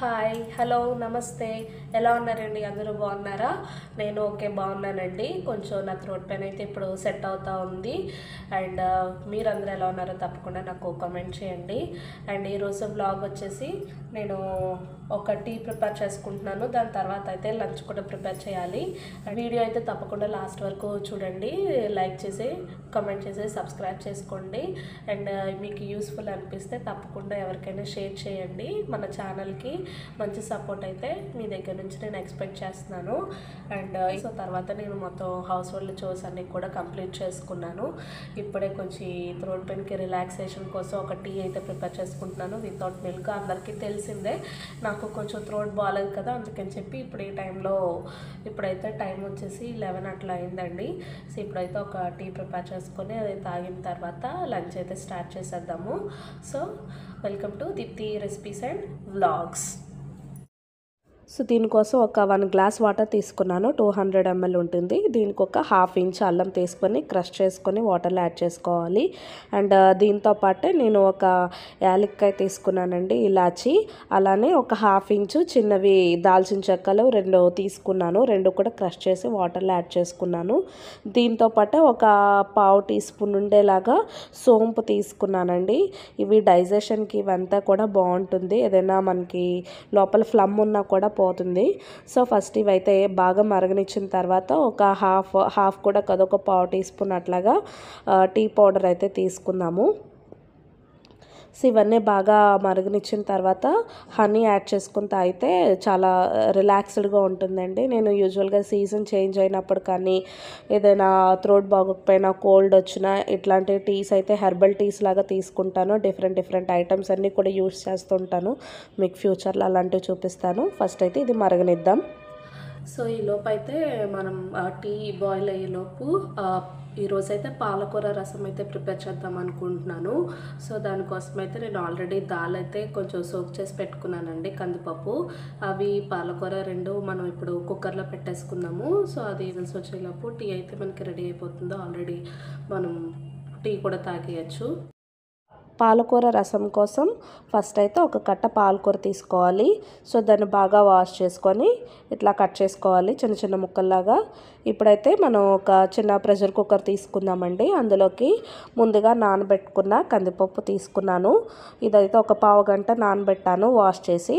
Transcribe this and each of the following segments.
Hi hello నమస్తే ఎలా ఉన్నారండి అందరూ బాగున్నారా నేను ఓకే బాగున్నానండి కొంచెం నా థ్రోట్ పెయిన్ అయితే ఇప్పుడు సెట్ అవుతా ఉంది అండ్ మీరందరూ ఎలా ఉన్నారో తప్పకుండా నాకు కామెంట్ చేయండి అండ్ ఈరోజు బ్లాగ్ వచ్చేసి నేను ఒక టీ ప్రిపేర్ చేసుకుంటున్నాను దాని తర్వాత అయితే లంచ్ కూడా ప్రిపేర్ చేయాలి వీడియో అయితే తప్పకుండా లాస్ట్ వరకు చూడండి లైక్ చేసి కామెంట్ చేసి సబ్స్క్రైబ్ చేసుకోండి అండ్ మీకు యూస్ఫుల్ అనిపిస్తే తప్పకుండా ఎవరికైనా షేర్ చేయండి మన ఛానల్కి మంచి సపోర్ట్ అయితే మీ దగ్గర నుంచి నేను ఎక్స్పెక్ట్ చేస్తున్నాను అండ్ సో తర్వాత నేను మొత్తం హౌస్ హోల్డ్ చోర్స్ అన్నీ కూడా కంప్లీట్ చేసుకున్నాను ఇప్పుడే కొంచెం థ్రోట్ పెయిన్కి రిలాక్సేషన్ కోసం ఒక టీ అయితే ప్రిపేర్ చేసుకుంటున్నాను వితౌట్ మిల్క్ అందరికీ తెలిసిందే నాకు కొంచెం థ్రోట్ బాగాలేదు కదా అందుకని చెప్పి ఇప్పుడు ఈ టైంలో ఇప్పుడైతే టైం వచ్చేసి 11 అట్లా అయిందండి సో ఇప్పుడైతే ఒక టీ ప్రిపేర్ చేసుకొని అది తాగిన తర్వాత లంచ్ అయితే స్టార్ట్ చేసేద్దాము so welcome to Deepthi recipes and vlogs so దీనికోసం ఒక 1 గ్లాస్ వాటర్ తీసుకున్నాను 200 ml ఉంటుంది దీనికి ఒక ½ ఇంచ్ అల్లం తీసుకొని క్రష్ చేసుకొని వాటర్లో యాడ్ చేసుకోవాలి అండ్ దీంతో పాటే నేను ఒక యాలక్కాయ తీసుకున్నానండి ఇలాచి అలానే ఒక ½ ఇంచు చిన్నవి దాల్చిన చెక్కలు 2 తీసుకున్నాను 2 కూడా క్రష్ చేసి వాటర్లో యాడ్ చేసుకున్నాను దీంతో పాటే ఒక ½ టీ స్పూన్ ఉండేలాగా సోంపు తీసుకున్నానండి ఇవి డైజెషన్కి ఇవంతా కూడా బాగుంటుంది ఏదైనా మనకి లోపల ఫ్లమ్ ఉన్నా కూడా పోతుంది సో ఫస్ట్ ఇవైతే బాగా మరగనిచ్చిన తర్వాత ఒక హాఫ్ కూడా కాదు ఒక ½ టీ స్పూన్ అట్లాగా టీ పౌడర్ అయితే తీసుకుందాము సో ఇవన్నీ బాగా మరగనిచ్చిన తర్వాత హనీ యాడ్ చేసుకుని తాగితే చాలా రిలాక్స్డ్గా ఉంటుందండి నేను యూజువల్గా సీజన్ చేంజ్ అయినప్పుడు కానీ ఏదైనా థ్రోట్ బాగోకపోయినా కోల్డ్ వచ్చినా ఇట్లాంటి టీస్ అయితే హెర్బల్ టీస్ లాగా తీసుకుంటాను డిఫరెంట్ ఐటమ్స్ అన్నీ కూడా యూస్ చేస్తుంటాను మీకు ఫ్యూచర్లో అలాంటివి చూపిస్తాను ఫస్ట్ అయితే ఇది మరగనిద్దాం సో ఈ లోపు అయితే మనం టీ బాయిల్ అయ్యేలోపు ఈరోజైతే పాలకూర రసం అయితే ప్రిపేర్ చేద్దాం అనుకుంటున్నాను సో దానికోసం అయితే నేను ఆల్రెడీ దాల్ అయితే కొంచెం సోక్ చేసి పెట్టుకున్నానండి కందిపప్పు అవి పాలకూర 2 మనం ఇప్పుడు కుక్కర్లో పెట్టేసుకుందాము సో అది విజిల్స్ వచ్చేలోపు టీ అయితే మనకి రెడీ అయిపోతుందో ఆల్రెడీ మనం టీ కూడా తాగేయచ్చు పాలకూర రసం కోసం ఫస్ట్ అయితే ఒక కట్ట పాలకూర తీసుకోవాలి సో దాన్ని బాగా వాష్ చేసుకొని ఇట్లా కట్ చేసుకోవాలి చిన్న చిన్న ముక్కల్లాగా ఇప్పుడైతే మనం ఒక చిన్న ప్రెషర్ కుక్కర్ తీసుకుందామండి అందులోకి ముందుగా నానబెట్టుకున్న కందిపప్పు తీసుకున్నాను ఇదైతే ఒక ½ గంట నానబెట్టాను వాష్ చేసి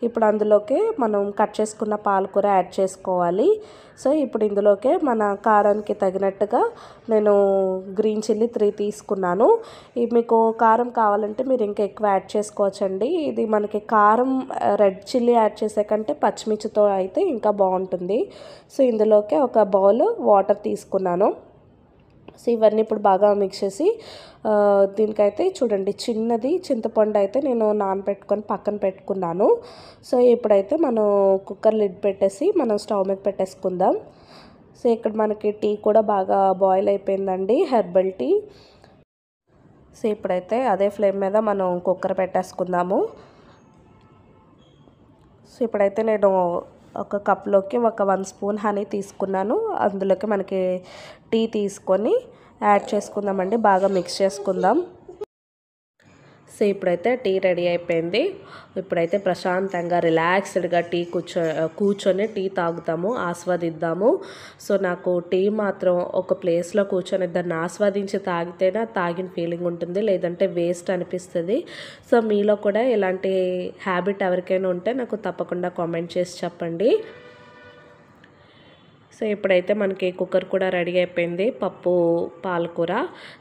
ఇప్పుడు అందులోకి మనం కట్ చేసుకున్న పాలకూర యాడ్ చేసుకోవాలి సో ఇప్పుడు ఇందులోకే మన కారానికి తగినట్టుగా నేను గ్రీన్ చిల్లీ 3 తీసుకున్నాను మీకు కారం కావాలంటే మీరు ఇంకా ఎక్కువ యాడ్ చేసుకోవచ్చండి ఇది మనకి కారం రెడ్ చిల్లీ యాడ్ చేసే కంటే పచ్చిమిర్చితో అయితే ఇంకా బాగుంటుంది సో ఇందులోకే ఒక బౌల్ వాటర్ తీసుకున్నాను సో ఇవన్నీ ఇప్పుడు బాగా మిక్స్ చేసి దీనికైతే చూడండి చిన్నది చింతపండు అయితే నేను నానబెట్టుకొని పక్కన పెట్టుకున్నాను సో ఇప్పుడైతే మనం కుక్కర్ లిడ్ పెట్టేసి మనం స్టవ్ మీద పెట్టేసుకుందాం సో ఇక్కడ మనకి టీ కూడా బాగా బాయిల్ అయిపోయిందండి హెర్బల్ టీ సో ఇప్పుడైతే అదే ఫ్లేమ్ మీద మనం కుక్కర్ పెట్టేసుకుందాము సో ఇప్పుడైతే నేను ఒక కప్లోకి ఒక 1 స్పూన్ హనీ తీసుకున్నాను అందులోకి మనకి టీ తీసుకొని యాడ్ చేసుకుందామండి బాగా మిక్స్ చేసుకుందాం సో ఇప్పుడైతే టీ రెడీ అయిపోయింది ఇప్పుడైతే ప్రశాంతంగా రిలాక్స్డ్గా టీ కూర్చొని టీ తాగుతాము ఆస్వాదిద్దాము సో నాకు టీ మాత్రం ఒక ప్లేస్లో కూర్చొని దాన్ని ఆస్వాదించి తాగితేనే తాగిన ఫీలింగ్ ఉంటుంది లేదంటే వేస్ట్ అనిపిస్తుంది సో మీలో కూడా ఇలాంటి హ్యాబిట్ ఎవరికైనా ఉంటే నాకు తప్పకుండా కామెంట్ చేసి చెప్పండి సో ఇప్పుడైతే మనకి కుక్కర్ కూడా రెడీ అయిపోయింది పప్పు పాలకూర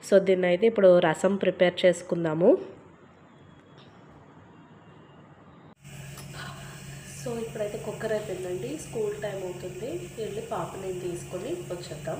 సో దీన్ని అయితే ఇప్పుడు రసం ప్రిపేర్ చేసుకుందాము సో ఇప్పుడైతే కుక్కర్ అయిపోయిందండి స్కూల్ టైం అవుతుంది వెళ్ళి పాపని తీసుకొని వచ్చేద్దాం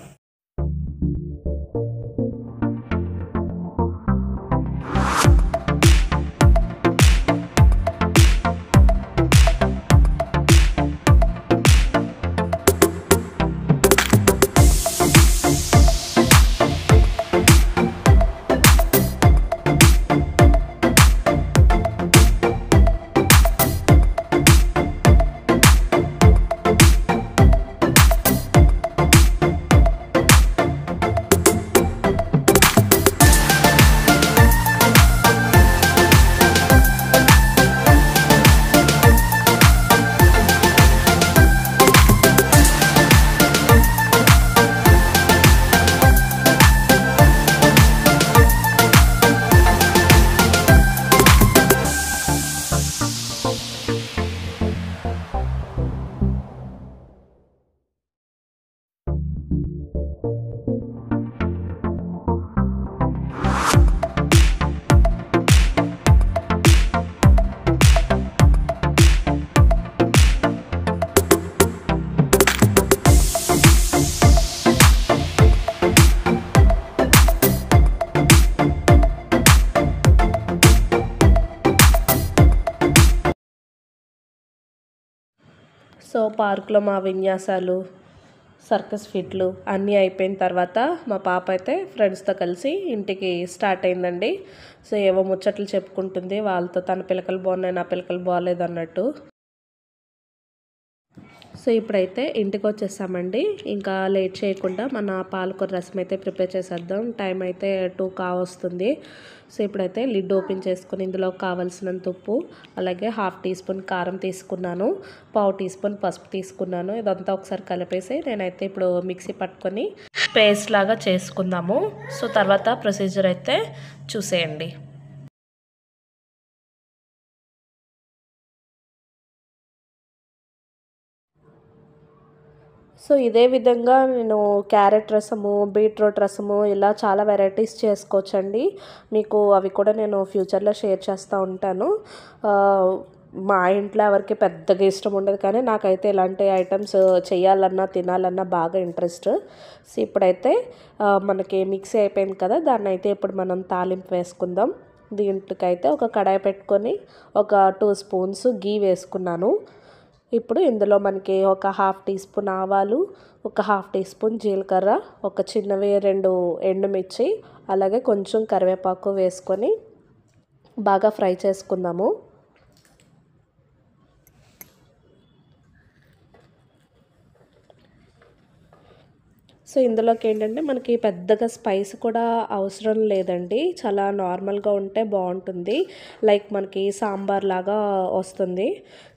సో పార్క్లో మా విన్యాసాలు, సర్కస్ ఫిట్లు అన్నీ అయిపోయిన తర్వాత మా పాప అయితే ఫ్రెండ్స్తో కలిసి ఇంటికి స్టార్ట్ అయిందండి. సో ఏవో ముచ్చట్లు చెప్పుకుంటుంది వాళ్ళతో, తన పిలకలు బాగున్నాయి నా పిలకలు బాగాలేదు అన్నట్టు. సో ఇప్పుడైతే ఇంటికి వచ్చేసామండి. ఇంకా లేట్ చేయకుండా మన పాలకూర రసం అయితే ప్రిపేర్ చేసేద్దాం. టైం అయితే 2 కావస్తుంది. సో ఇప్పుడైతే లిడ్ ఓపెన్ చేసుకుని ఇందులో కావాల్సినంత ఉప్పు, అలాగే 1/2 టీ స్పూన్ కారం తీసుకున్నాను, 1/4 టీ స్పూన్ పసుపు తీసుకున్నాను. ఇదంతా ఒకసారి కలిపేసి నేనైతే ఇప్పుడు మిక్సీ పట్టుకొని పేస్ట్ లాగా చేసుకుందాము. సో తర్వాత ప్రొసీజర్ అయితే చూసేయండి. సో ఇదే విధంగా నేను క్యారెట్ రసము, బీట్రూట్ రసము ఇలా చాలా వెరైటీస్ చేసుకోవచ్చండి. మీకు అవి కూడా నేను ఫ్యూచర్లో షేర్ చేస్తూ ఉంటాను. మా ఇంట్లో ఎవరికి పెద్దగా ఇష్టం ఉండదు, కానీ నాకైతే ఇలాంటి ఐటమ్స్ చేయాలన్నా తినాలన్నా బాగా ఇంట్రెస్ట్. సో ఇప్పుడైతే మనకి మిక్సీ అయిపోయింది కదా, దాన్ని అయితే ఇప్పుడు మనం తాలింపు వేసుకుందాం. దీంట్లోకైతే ఒక కడాయి పెట్టుకొని ఒక 2 స్పూన్స్ గీ వేసుకున్నాను. ఇప్పుడు ఇందులో మనకి ఒక 1/2 టీ స్పూన్ ఆవాలు, ఒక 1/2 టీ స్పూన్ జీలకర్ర, ఒక చిన్నవి 2 ఎండుమిర్చి, అలాగే కొంచెం కరివేపాకు వేసుకొని బాగా ఫ్రై చేసుకుందాము. సో ఇందులోకి ఏంటంటే మనకి పెద్దగా స్పైస్ కూడా అవసరం లేదండి. చాలా నార్మల్గా ఉంటే బాగుంటుంది. లైక్ మనకి సాంబార్ లాగా వస్తుంది.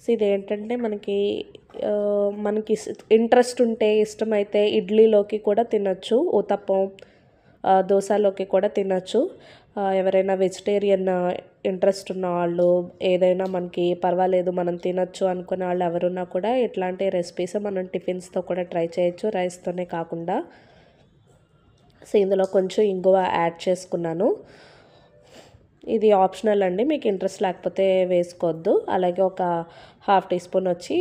సో ఇదేంటంటే మనకి మనకి ఇంట్రెస్ట్ ఉంటే, ఇష్టమైతే ఇడ్లీలోకి కూడా తినచ్చు, ఊతప్పం దోశలోకి కూడా తినచ్చు. ఎవరైనా వెజిటేరియన్ ఇంట్రెస్ట్ ఉన్న వాళ్ళు, ఏదైనా మనకి పర్వాలేదు మనం తినచ్చు అనుకునే వాళ్ళు ఎవరున్నా కూడా ఇట్లాంటి రెసిపీస్ మనం టిఫిన్స్తో కూడా ట్రై చేయొచ్చు, రైస్తోనే కాకుండా. సో ఇందులో కొంచెం ఇంగువ యాడ్ చేసుకున్నాను. ఇది ఆప్షనల్ అండి, మీకు ఇంట్రెస్ట్ లేకపోతే వేసుకోవద్దు. అలాగే ఒక 1/2 టీ స్పూన్ వచ్చి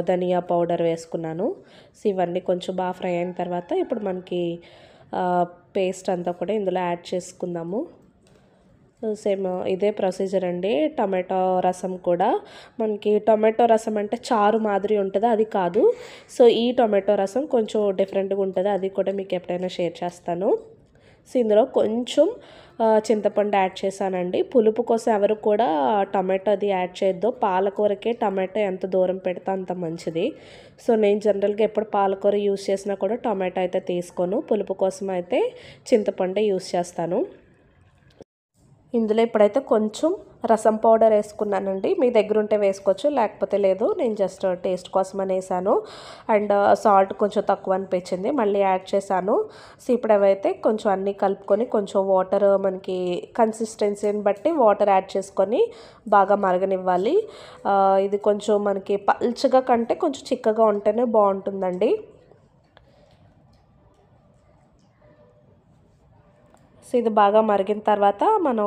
ధనియా పౌడర్ వేసుకున్నాను. సో ఇవన్నీ కొంచెం బాగా ఫ్రై అయిన తర్వాత ఇప్పుడు మనకి పేస్ట్ అంతా కూడా ఇందులో యాడ్ చేసుకుందాము. సేమ్ ఇదే ప్రొసీజర్ అండి. టమాటో రసం కూడా మనకి టొమాటో రసం అంటే చారు మాదిరి ఉంటుంది, అది కాదు. సో ఈ టొమాటో రసం కొంచెం డిఫరెంట్గా ఉంటుంది, అది కూడా మీకు ఎప్పుడైనా షేర్ చేస్తాను. సో ఇందులో కొంచెం చింతపండు యాడ్ చేశానండి. పులుపు కోసం ఎవరు కూడా టమాటో అది యాడ్ చేయొద్దు. పాలకూరకే టమాటో ఎంత దూరం పెడితే అంత మంచిది. సో నేను జనరల్గా ఎప్పుడు పాలకూర యూస్ చేసినా కూడా టమాటో అయితే తీసుకోను, పులుపు కోసం అయితే చింతపండు యూస్ చేస్తాను. ఇందులో ఇప్పుడైతే కొంచెం రసం పౌడర్ వేసుకున్నానండి. మీ దగ్గర ఉంటే వేసుకోవచ్చు, లేకపోతే లేదు. నేను జస్ట్ టేస్ట్ కోసం అని వేసాను. అండ్ సాల్ట్ కొంచెం తక్కువ అనిపించింది, మళ్ళీ యాడ్ చేశాను. సో ఇప్పుడు అవైతే కొంచెం అన్నీ కలుపుకొని కొంచెం వాటర్ మనకి కన్సిస్టెన్సీని బట్టి వాటర్ యాడ్ చేసుకొని బాగా మరగనివ్వాలి. ఇది కొంచెం మనకి పల్చగా కంటే కొంచెం చిక్కగా ఉంటేనే బాగుంటుందండి. సో ఇది బాగా మరిగిన తర్వాత మనం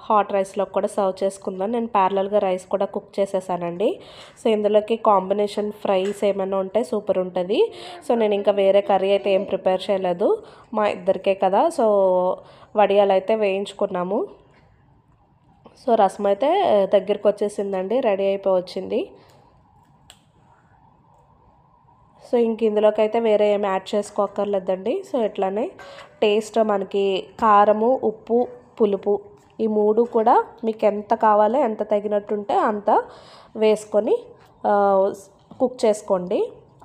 హాట్ రైస్లో కూడా సర్వ్ చేసుకుందాం. నేను ప్యారలల్గా రైస్ కూడా కుక్ చేసేసానండి. సో ఇందులోకి కాంబినేషన్ ఫ్రైస్ ఏమైనా ఉంటే సూపర్ ఉంటుంది. సో నేను ఇంకా వేరే కర్రీ అయితే ఏం ప్రిపేర్ చేయలేదు, మా ఇద్దరికే కదా. సో వడియాలు అయితే వేయించుకున్నాము. సో రసం అయితే దగ్గరికి వచ్చేసిందండి, రెడీ అయిపోయి వచ్చింది. సో ఇంక ఇందులోకి అయితే వేరే ఏమి యాడ్ చేసుకోక్కర్లేదండి. సో ఇట్లానే టేస్ట్ మనకి కారము, ఉప్పు, పులుపు ఈ 3 కూడా మీకు ఎంత కావాలో, ఎంత తగినట్టుంటే అంత వేసుకొని కుక్ చేసుకోండి.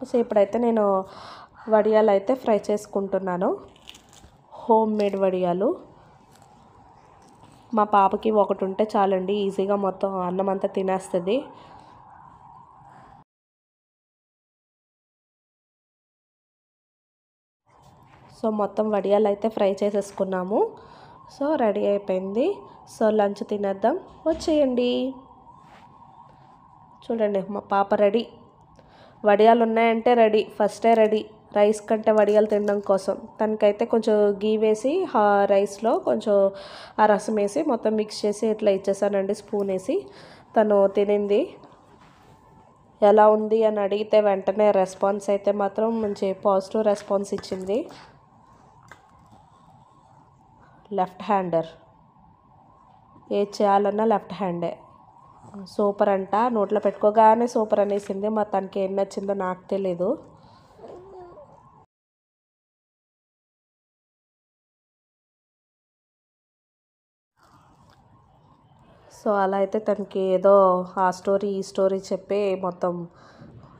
సో ఇప్పుడైతే నేను వడియాలు అయితే ఫ్రై చేసుకుంటున్నాను, హోమ్ మేడ్ వడియాలు. మా పాపకి ఒకటి ఉంటే చాలండి, ఈజీగా మొత్తం అన్నం అంతా తినేస్తుంది. సో మొత్తం వడియాలు అయితే ఫ్రై చేసేసుకున్నాము. సో రెడీ అయిపోయింది. సో లంచ్ తినేద్దాం, వచ్చేయండి. చూడండి మా పాప రెడీ. వడియాలు ఉన్నాయంటే రెడీ, ఫస్టే రెడీ రైస్ కంటే వడియాలు తినడం కోసం. తనకైతే కొంచెం గీ వేసి రైస్లో కొంచెం ఆ రసం వేసి మొత్తం మిక్స్ చేసి ఇట్లా ఇచ్చేసానండి, స్పూన్ వేసి. తను తినింది. ఎలా ఉంది అని అడిగితే వెంటనే రెస్పాన్స్ అయితే మాత్రం మంచి పాజిటివ్ రెస్పాన్స్ ఇచ్చింది. లెఫ్ట్ హ్యాండర్, ఏది చేయాలన్నా లెఫ్ట్ హ్యాండే. సూపర్ అంట, నోట్లో పెట్టుకోగానే సూపర్ అనేసింది. మా తనకి ఏం నచ్చిందో నాకు తెలీదు. సో అలా అయితే తనకి ఏదో ఆ స్టోరీ ఈ స్టోరీ చెప్పి మొత్తం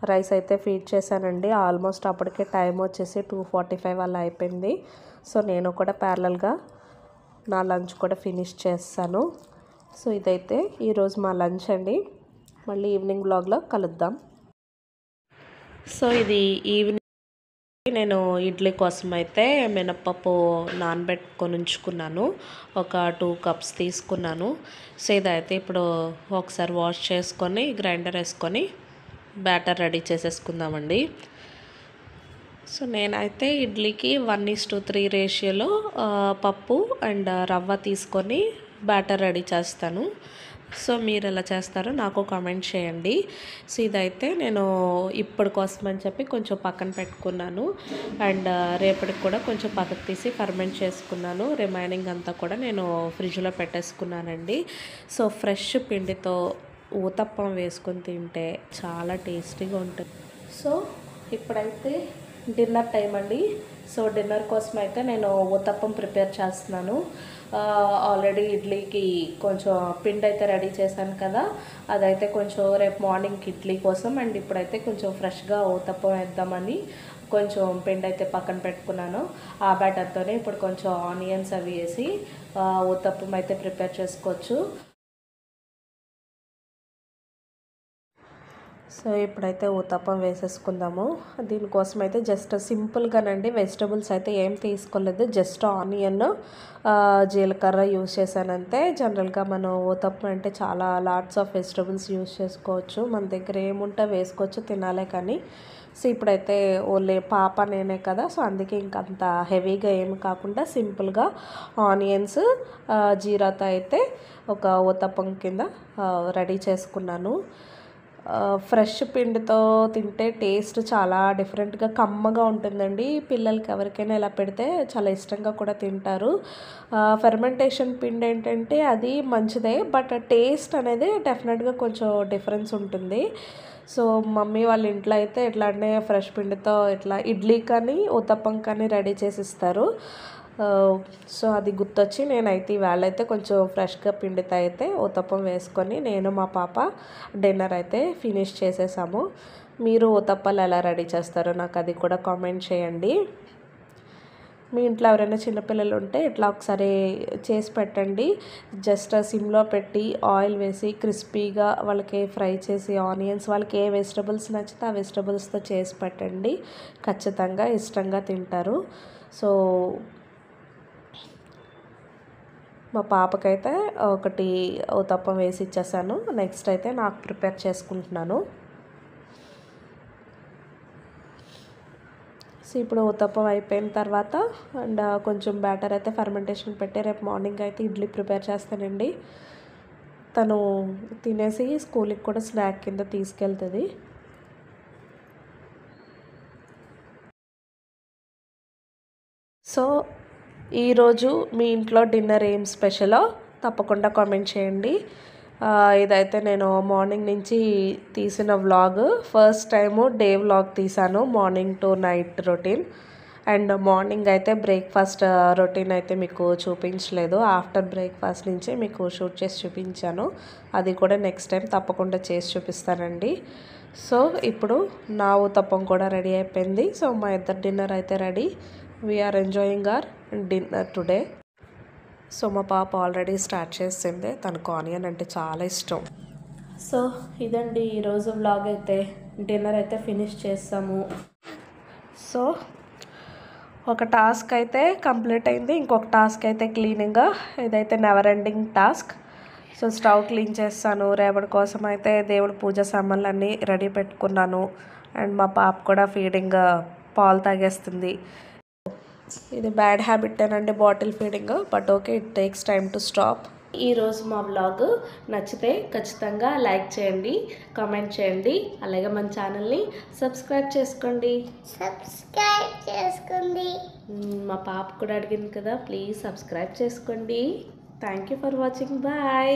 రైస్ అయితే ఫీడ్ చేశానండి. ఆల్మోస్ట్ అప్పటికే టైం వచ్చేసి 2:45 అలా అయిపోయింది. సో నేను కూడా ప్యారలల్గా నా లంచ్ కూడా ఫినిష్ చేస్తాను. సో ఇదైతే ఈరోజు మా లంచ్ అండి. మళ్ళీ ఈవినింగ్ బ్లాగ్లో కలుద్దాం. సో ఇది ఈవినింగ్ నేను ఇడ్లీ కోసం అయితే మినప్పప్పు నానబెట్టుకొని ఉంచుకున్నాను. ఒక 2 కప్స్ తీసుకున్నాను. సో ఇదైతే ఇప్పుడు ఒకసారి వాష్ చేసుకొని గ్రైండర్ వేసుకొని బ్యాటర్ రెడీ చేసేసుకుందామండి. సో నేనైతే ఇడ్లీకి 1:3 రేషియోలో పప్పు అండ్ రవ్వ తీసుకొని బ్యాటర్ రెడీ చేస్తాను. సో మీరు ఎలా చేస్తారో నాకు కామెంట్ చేయండి. సో ఇదైతే నేను ఇప్పటి కోసం అని చెప్పి కొంచెం పక్కన పెట్టుకున్నాను. అండ్ రేపటికి కూడా కొంచెం పక్కకు తీసి ఫర్మెంట్ చేసుకున్నాను. రిమైనింగ్ అంతా కూడా నేను ఫ్రిడ్జ్లో పెట్టేసుకున్నానండి. సో ఫ్రెష్ పిండితో ఊతప్పం వేసుకొని తింటే చాలా టేస్టీగా ఉంటుంది. సో ఇప్పుడైతే డిన్నర్ టైం అండి. సో డిన్నర్ కోసం అయితే నేను ఊతప్పం ప్రిపేర్ చేస్తున్నాను. ఆల్రెడీ ఇడ్లీకి కొంచెం పిండి అయితే రెడీ చేశాను కదా, అదైతే కొంచెం రేపు మార్నింగ్ ఇడ్లీ కోసం అండ్ ఇప్పుడైతే కొంచెం ఫ్రెష్గా ఊతప్పం వేద్దామని కొంచెం పిండి అయితే పక్కన పెట్టుకున్నాను. ఆ బ్యాటర్తోనే ఇప్పుడు కొంచెం ఆనియన్స్ అవి వేసి ఊతప్పం అయితే ప్రిపేర్ చేసుకోవచ్చు. సో ఇప్పుడైతే ఊతప్పం వేసేసుకుందాము. దీనికోసం అయితే జస్ట్ సింపుల్గానండి, వెజిటబుల్స్ అయితే ఏం తీసుకోలేదు. జస్ట్ ఆనియన్, జీలకర్ర యూస్ చేశానంతే. జనరల్గా మనం ఊతప్పం అంటే చాలా లాట్స్ ఆఫ్ వెజిటబుల్స్ యూస్ చేసుకోవచ్చు. మన దగ్గర ఏముంటే వేసుకోవచ్చు, తినాలే కానీ. సో ఇప్పుడైతే ఓన్లీ పాప నేనే కదా, సో అందుకే ఇంకంత హెవీగా ఏమి కాకుండా సింపుల్గా ఆనియన్స్ జీరాతో అయితే ఒక ఊతప్పం కింద రెడీ చేసుకున్నాను. ఫ్రెష్ పిండితో తింటే టేస్ట్ చాలా డిఫరెంట్గా కమ్మగా ఉంటుందండి. పిల్లలకి ఎవరికైనా ఇలా పెడితే చాలా ఇష్టంగా కూడా తింటారు. ఫెర్మెంటేషన్ పిండి ఏంటంటే అది మంచిదే, బట్ టేస్ట్ అనేది డెఫినెట్గా కొంచెం డిఫరెన్స్ ఉంటుంది. సో మమ్మీ వాళ్ళ ఇంట్లో అయితే ఇట్లానే ఫ్రెష్ పిండితో ఇట్లా ఇడ్లీ కానీ ఊతప్పం కానీ రెడీ చేసి ఇస్తారు. సో అది గుర్తొచ్చి నేనైతే ఇవాళ అయితే కొంచెం ఫ్రెష్గా పిండితో అయితే ఊతప్పం వేసుకొని నేను మా పాప డిన్నర్ అయితే ఫినిష్ చేసేసాము. మీరు ఊతప్పాలు ఎలా రెడీ చేస్తారో నాకు అది కూడా కామెంట్ చేయండి. మీ ఇంట్లో ఎవరైనా చిన్నపిల్లలు ఉంటే ఇట్లా ఒకసారి చేసి పెట్టండి. జస్ట్ సిమ్లో పెట్టి ఆయిల్ వేసి క్రిస్పీగా వాళ్ళకి ఫ్రై చేసి ఆనియన్స్, వాళ్ళకి ఏ వెజిటబుల్స్ నచ్చితే ఆ వెజిటబుల్స్తో చేసి పెట్టండి. ఖచ్చితంగా ఇష్టంగా తింటారు. సో మా పాపకైతే ఒకటి ఊతప్పం వేసి ఇచ్చేసాను. నెక్స్ట్ అయితే నాకు ప్రిపేర్ చేసుకుంటున్నాను. సో ఇప్పుడు ఊతప్పం అయిపోయిన తర్వాత అండ్ కొంచెం బ్యాటర్ అయితే ఫర్మెంటేషన్ పెట్టి రేపు మార్నింగ్ అయితే ఇడ్లీ ప్రిపేర్ చేస్తానండి. తను తినేసి స్కూల్కి కూడా స్నాక్ కింద తీసుకెళ్తుంది. సో ఈరోజు మీ ఇంట్లో డిన్నర్ ఏం స్పెషలో తప్పకుండా కామెంట్ చేయండి. ఇదైతే నేను మార్నింగ్ నుంచి తీసిన vlog. First time day vlog తీసాను, morning to night routine. And morning అయితే బ్రేక్ఫాస్ట్ రొటీన్ అయితే మీకు చూపించలేదు. ఆఫ్టర్ బ్రేక్ఫాస్ట్ నుంచి మీకు షూట్ చేసి చూపించాను. అది కూడా నెక్స్ట్ టైం తప్పకుండా చేసి చూపిస్తానండి. సో ఇప్పుడు నా ఊతప్పం కూడా రెడీ అయిపోయింది. సో మా ఇద్దరు డిన్నర్ అయితే ready. We're enjoying our dinner today. So మా పాప ఆల్రెడీ స్టార్ట్ చేసింది, తనకు ఆనియన్ అంటే చాలా ఇష్టం. సో ఇదండి ఈరోజు వ్లాగ్. అయితే డిన్నర్ అయితే ఫినిష్ చేస్తాము. సో ఒక టాస్క్ అయితే కంప్లీట్ అయింది, ఇంకొక టాస్క్ అయితే క్లీనింగ్. ఇదైతే never ending task. So stove clean చేస్తాను. రేపటి కోసం అయితే దేవుడి పూజ సామాన్లు అన్నీ రెడీ పెట్టుకున్నాను. అండ్ మా పాప కూడా ఫీడింగ్ పాలు తాగేస్తుంది. ఇది బ్యాడ్ హ్యాబిట్ ఏనండి, bottle feeding, but okay, it takes time to stop. ఈరోజు మా వ్లాగ్ నచ్చితే ఖచ్చితంగా లైక్ చేయండి, కామెంట్ చేయండి, అలాగే మన ఛానల్ని సబ్స్క్రైబ్ చేసుకోండి. మా పాప కూడా అడిగింది కదా, ప్లీజ్ సబ్స్క్రైబ్ చేసుకోండి. Thank you for watching. Bye.